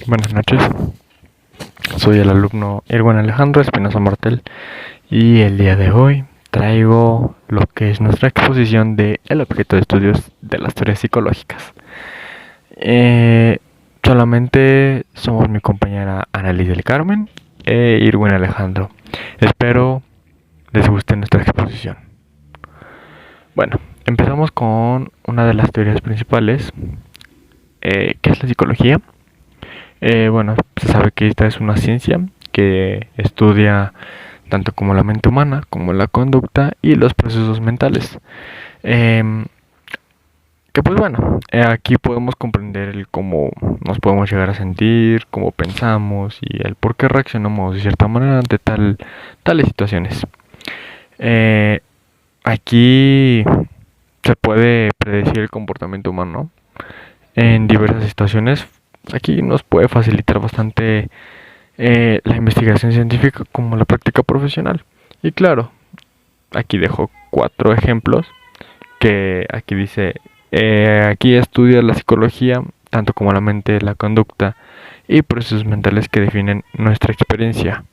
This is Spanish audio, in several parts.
Buenas noches, soy el alumno Irwin Alejandro Espinosa Martel y el día de hoy traigo lo que es nuestra exposición de el objeto de estudios de las teorías psicológicas. Solamente somos mi compañera Annalise del Carmen e Irwin Alejandro. Espero les guste nuestra exposición. Bueno, empezamos con una de las teorías principales, que es la psicología. Se sabe que esta es una ciencia que estudia tanto como la mente humana, como la conducta y los procesos mentales. Aquí podemos comprender el cómo nos podemos llegar a sentir, cómo pensamos y el por qué reaccionamos de cierta manera ante tales situaciones. Aquí se puede predecir el comportamiento humano en diversas situaciones. Aquí nos puede facilitar bastante la investigación científica como la práctica profesional. Y claro, aquí dejo 4 ejemplos que aquí dice, aquí estudia la psicología, tanto como la mente, la conducta y procesos mentales que definen nuestra experiencia.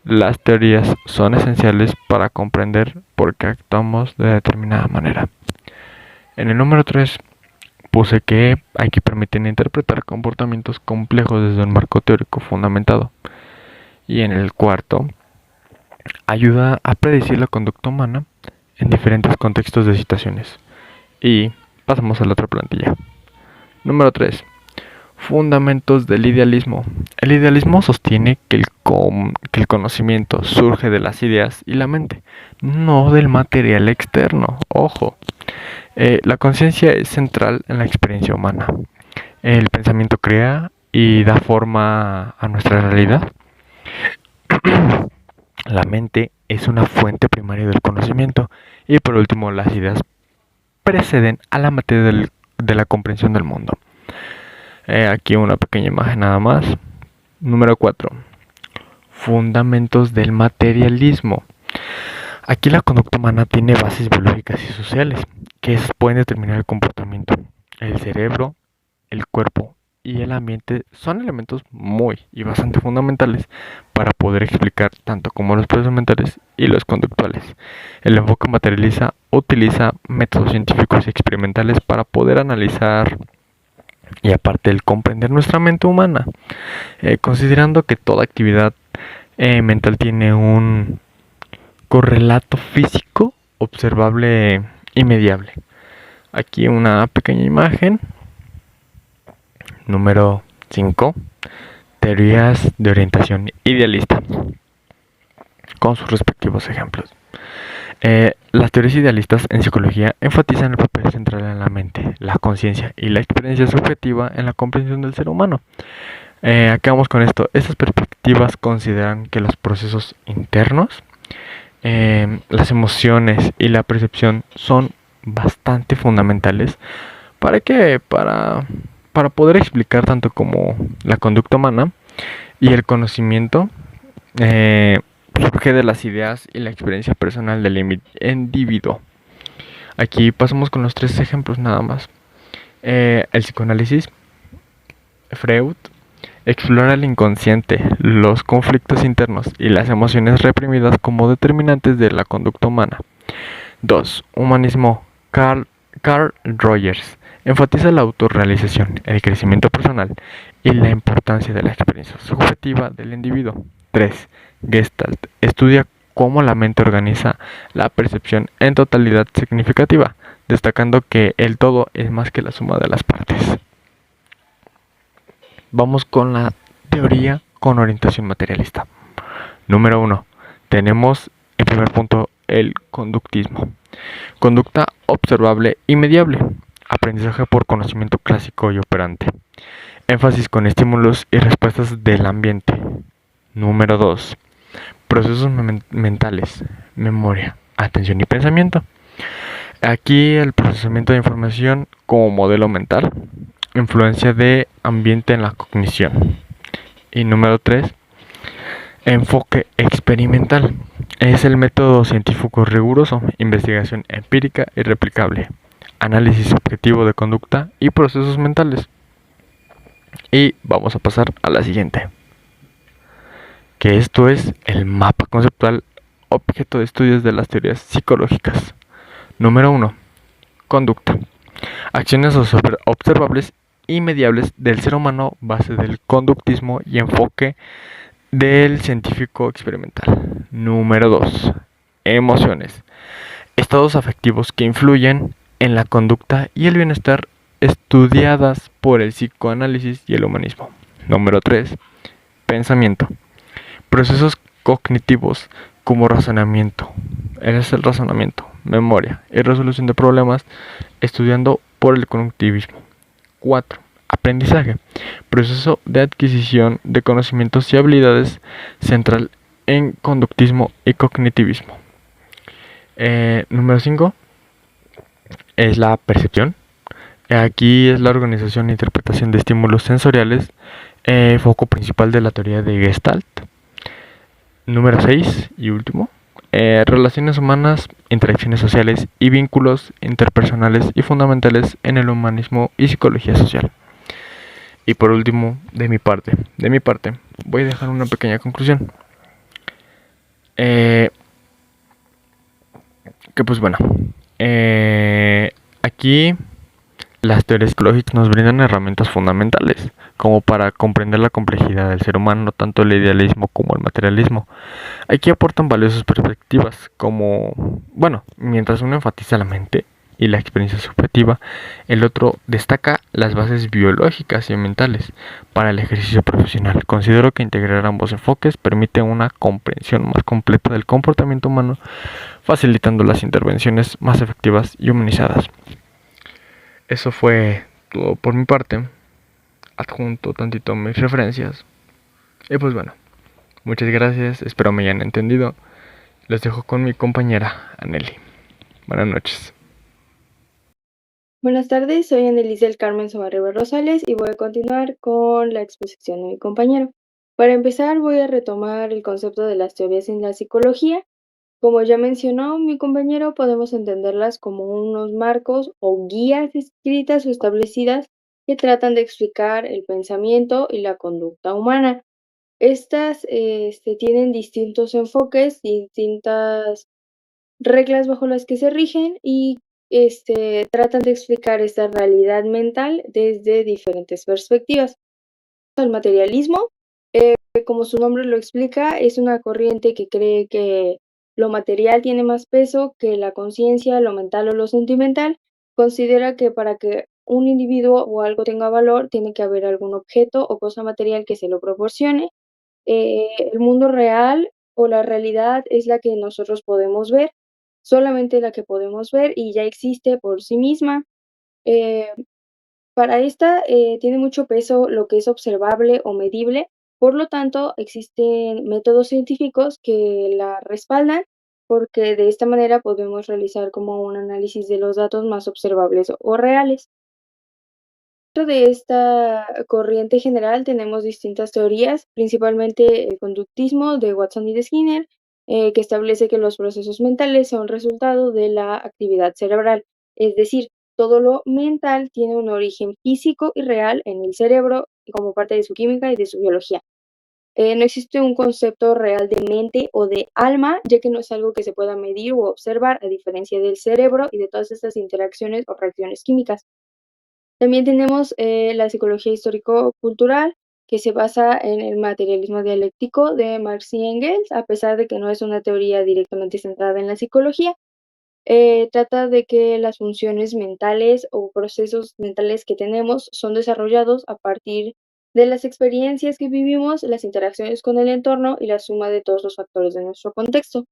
Las teorías son esenciales para comprender por qué actuamos de determinada manera. En el número 3 puse que hay que permitir interpretar comportamientos complejos desde un marco teórico fundamentado. Y en el cuarto, ayuda a predecir la conducta humana en diferentes contextos de situaciones. Y pasamos a la otra plantilla. Número 3. Fundamentos del idealismo. El idealismo sostiene que el conocimiento surge de las ideas y la mente, no del material externo. Ojo. La conciencia es central en la experiencia humana. El pensamiento crea y da forma a nuestra realidad. La mente es una fuente primaria del conocimiento. Y por último, las ideas preceden a la materia de la comprensión del mundo. Aquí una pequeña imagen nada más. Número 4. Fundamentos del materialismo. Aquí la conducta humana tiene bases biológicas y sociales, que esas pueden determinar el comportamiento. El cerebro, el cuerpo y el ambiente son elementos muy y bastante fundamentales para poder explicar tanto como los procesos mentales y los conductuales. El enfoque materialista utiliza métodos científicos y experimentales para poder analizar y aparte el comprender nuestra mente humana, considerando que toda actividad mental tiene un correlato físico observable y mediable. Aquí una pequeña imagen. Número 5. Teorías de orientación idealista, con sus respectivos ejemplos. Las teorías idealistas en psicología enfatizan el papel central en la mente, la conciencia y la experiencia subjetiva en la comprensión del ser humano. Acabamos con esto. Estas perspectivas consideran que los procesos internos, las emociones y la percepción son bastante fundamentales para poder explicar tanto como la conducta humana y el conocimiento surge de las ideas y la experiencia personal del individuo. Aquí pasamos con los 3 ejemplos nada más. El psicoanálisis, Freud explora el inconsciente, los conflictos internos y las emociones reprimidas como determinantes de la conducta humana. 2. Humanismo, Carl Rogers enfatiza la autorrealización, el crecimiento personal y la importancia de la experiencia subjetiva del individuo. 3. Gestalt estudia cómo la mente organiza la percepción en totalidad significativa, destacando que el todo es más que la suma de las partes. Vamos con la teoría con orientación materialista. Número 1. Tenemos en primer punto el conductismo. Conducta observable y mediable. Aprendizaje por conocimiento clásico y operante. Énfasis con estímulos y respuestas del ambiente. Número 2. Procesos mentales. Memoria, atención y pensamiento. Aquí el procesamiento de información como modelo mental. Influencia de ambiente en la cognición. Y número 3. Enfoque experimental. Es el método científico riguroso, investigación empírica y replicable, análisis objetivo de conducta y procesos mentales. Y vamos a pasar a la siguiente, que esto es el mapa conceptual objeto de estudios de las teorías psicológicas. Número 1. Conducta. Acciones observables y mediables del ser humano, base del conductismo y enfoque del científico experimental. Número 2. Emociones. Estados afectivos que influyen en la conducta y el bienestar, estudiadas por el psicoanálisis y el humanismo. Número 3. Pensamiento. Procesos cognitivos como razonamiento. Es el razonamiento, memoria y resolución de problemas, estudiando por el cognitivismo. 4. Aprendizaje. Proceso de adquisición de conocimientos y habilidades, central en conductismo y cognitivismo. Número 5 es la percepción. Aquí es la organización e interpretación de estímulos sensoriales, foco principal de la teoría de Gestalt. Número 6 y último, relaciones humanas, interacciones sociales y vínculos interpersonales y fundamentales en el humanismo y psicología social. Y por último, de mi parte, voy a dejar una pequeña conclusión. Que pues bueno, aquí las teorías psicológicas nos brindan herramientas fundamentales como para comprender la complejidad del ser humano, tanto el idealismo como el materialismo. Aquí aportan valiosas perspectivas como, bueno, mientras uno enfatiza la mente y la experiencia subjetiva, el otro destaca las bases biológicas y mentales para el ejercicio profesional. Considero que integrar ambos enfoques permite una comprensión más completa del comportamiento humano, facilitando las intervenciones más efectivas y humanizadas. Eso fue todo por mi parte. Adjunto tantito mis referencias. Y pues bueno, muchas gracias, espero me hayan entendido. Los dejo con mi compañera Aneli. Buenas noches. Buenas tardes, soy Annelies del Carmen Sobarriba Rosales y voy a continuar con la exposición de mi compañero. Para empezar, voy a retomar el concepto de las teorías en la psicología. Como ya mencionó mi compañero, podemos entenderlas como unos marcos o guías escritas o establecidas que tratan de explicar el pensamiento y la conducta humana. Estas tienen distintos enfoques, distintas reglas bajo las que se rigen y tratan de explicar esta realidad mental desde diferentes perspectivas. El materialismo, como su nombre lo explica, es una corriente que cree que lo material tiene más peso que la conciencia, lo mental o lo sentimental. Considera que para que un individuo o algo tenga valor, tiene que haber algún objeto o cosa material que se lo proporcione. El mundo real o la realidad es la que nosotros podemos ver, solamente la que podemos ver y ya existe por sí misma. Eh, para esta tiene mucho peso lo que es observable o medible, por lo tanto existen métodos científicos que la respaldan porque de esta manera podemos realizar como un análisis de los datos más observables o reales. Dentro de esta corriente general tenemos distintas teorías, principalmente el conductismo de Watson y de Skinner, que establece que los procesos mentales son resultado de la actividad cerebral, es decir, todo lo mental tiene un origen físico y real en el cerebro como parte de su química y de su biología. No existe un concepto real de mente o de alma, ya que no es algo que se pueda medir o observar, a diferencia del cerebro y de todas estas interacciones o reacciones químicas. También tenemos la psicología histórico-cultural, que se basa en el materialismo dialéctico de Marx y Engels, a pesar de que no es una teoría directamente centrada en la psicología. Trata de que las funciones mentales o procesos mentales que tenemos son desarrollados a partir de las experiencias que vivimos, las interacciones con el entorno y la suma de todos los factores de nuestro contexto.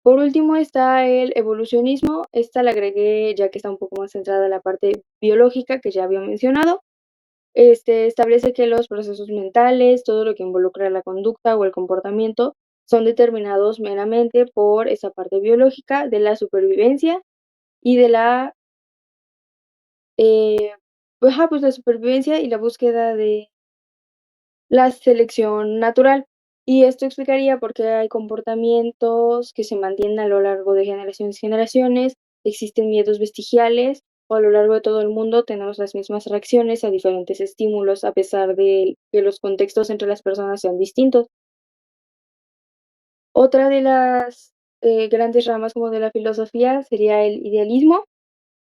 Por último está el evolucionismo. Esta la agregué ya que está un poco más centrada en la parte biológica que ya había mencionado. Establece que los procesos mentales, todo lo que involucra la conducta o el comportamiento, son determinados meramente por esa parte biológica de la supervivencia y de la, eh, pues la supervivencia y la búsqueda de la selección natural. Y esto explicaría por qué hay comportamientos que se mantienen a lo largo de generaciones y generaciones, existen miedos vestigiales o a lo largo de todo el mundo tenemos las mismas reacciones a diferentes estímulos a pesar de que los contextos entre las personas sean distintos. Otra de las grandes ramas como de la filosofía sería el idealismo.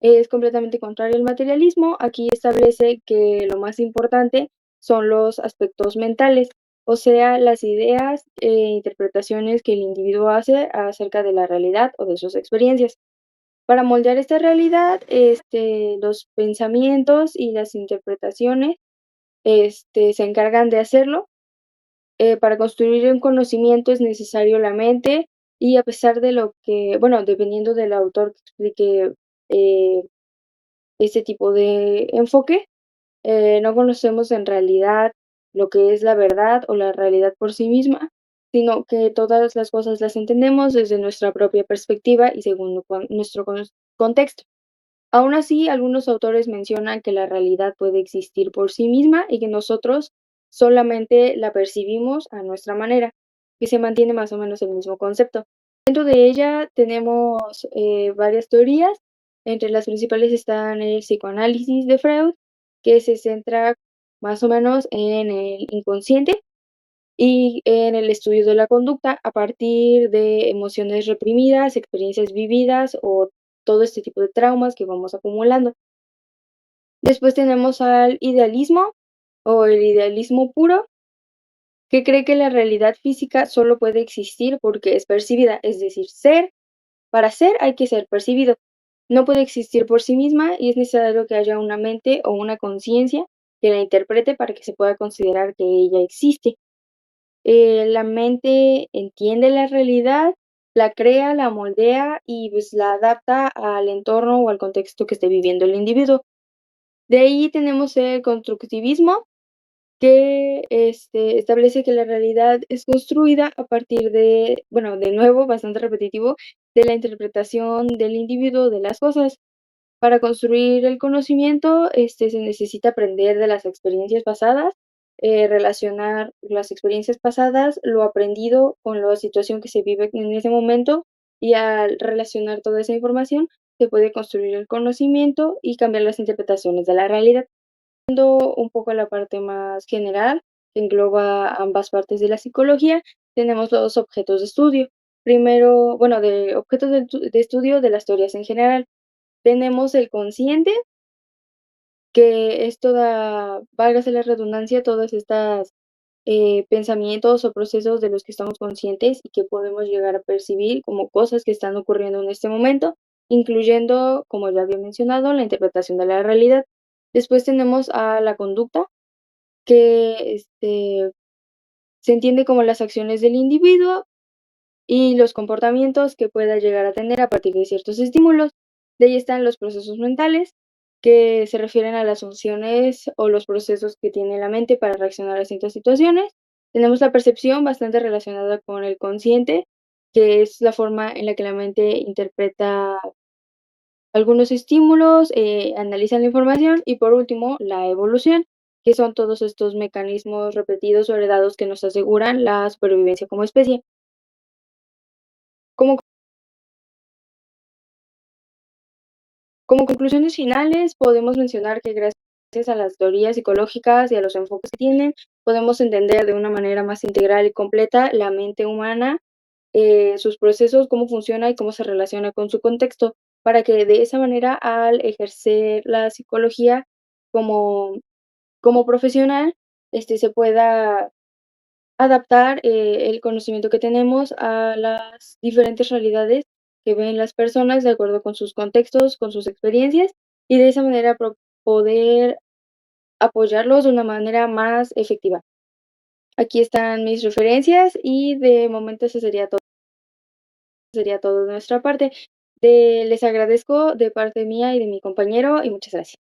Es completamente contrario al materialismo. Aquí establece que lo más importante son los aspectos mentales, o sea, las ideas e interpretaciones que el individuo hace acerca de la realidad o de sus experiencias. Para moldear esta realidad, los pensamientos y las interpretaciones, se encargan de hacerlo. Para construir un conocimiento es necesario la mente y a pesar de lo que, bueno, dependiendo del autor que explique eh, este tipo de enfoque, no conocemos en realidad lo que es la verdad o la realidad por sí misma, sino que todas las cosas las entendemos desde nuestra propia perspectiva y según nuestro contexto. Aún así, algunos autores mencionan que la realidad puede existir por sí misma y que nosotros solamente la percibimos a nuestra manera, que se mantiene más o menos el mismo concepto. Dentro de ella tenemos varias teorías, entre las principales están el psicoanálisis de Freud, que se centra más o menos en el inconsciente y en el estudio de la conducta a partir de emociones reprimidas, experiencias vividas o todo este tipo de traumas que vamos acumulando. Después tenemos al idealismo o el idealismo puro, que cree que la realidad física solo puede existir porque es percibida, es decir, para ser hay que ser percibido. No puede existir por sí misma y es necesario que haya una mente o una conciencia que la interprete para que se pueda considerar que ella existe. La mente entiende la realidad, la crea, la moldea y pues la adapta al entorno o al contexto que esté viviendo el individuo. De ahí tenemos el constructivismo, que establece que la realidad es construida a partir de, bueno, de nuevo, bastante repetitivo, de la interpretación del individuo de las cosas. Para construir el conocimiento, se necesita aprender de las experiencias pasadas, relacionar las experiencias pasadas, lo aprendido con la situación que se vive en ese momento, y al relacionar toda esa información, se puede construir el conocimiento y cambiar las interpretaciones de la realidad. Un poco la parte más general, que engloba ambas partes de la psicología, tenemos los objetos de estudio. Primero, bueno, de objetos de estudio de las teorías en general. Tenemos el consciente, que es toda, válgase la redundancia, todas estas pensamientos o procesos de los que estamos conscientes y que podemos llegar a percibir como cosas que están ocurriendo en este momento, incluyendo, como ya había mencionado, la interpretación de la realidad. Después tenemos a la conducta, que se entiende como las acciones del individuo y los comportamientos que pueda llegar a tener a partir de ciertos estímulos. De ahí están los procesos mentales, que se refieren a las funciones o los procesos que tiene la mente para reaccionar a ciertas situaciones. Tenemos la percepción, bastante relacionada con el consciente, que es la forma en la que la mente interpreta algunos estímulos, analiza la información y por último la evolución, que son todos estos mecanismos repetidos o heredados que nos aseguran la supervivencia como especie. Como Como conclusiones finales, podemos mencionar que gracias a las teorías psicológicas y a los enfoques que tienen, podemos entender de una manera más integral y completa la mente humana, sus procesos, cómo funciona y cómo se relaciona con su contexto, para que de esa manera, al ejercer la psicología como, como profesional, se pueda adaptar el conocimiento que tenemos a las diferentes realidades que ven las personas de acuerdo con sus contextos, con sus experiencias, y de esa manera poder apoyarlos de una manera más efectiva. Aquí están mis referencias y de momento eso sería todo de nuestra parte. Les agradezco de parte mía y de mi compañero y muchas gracias.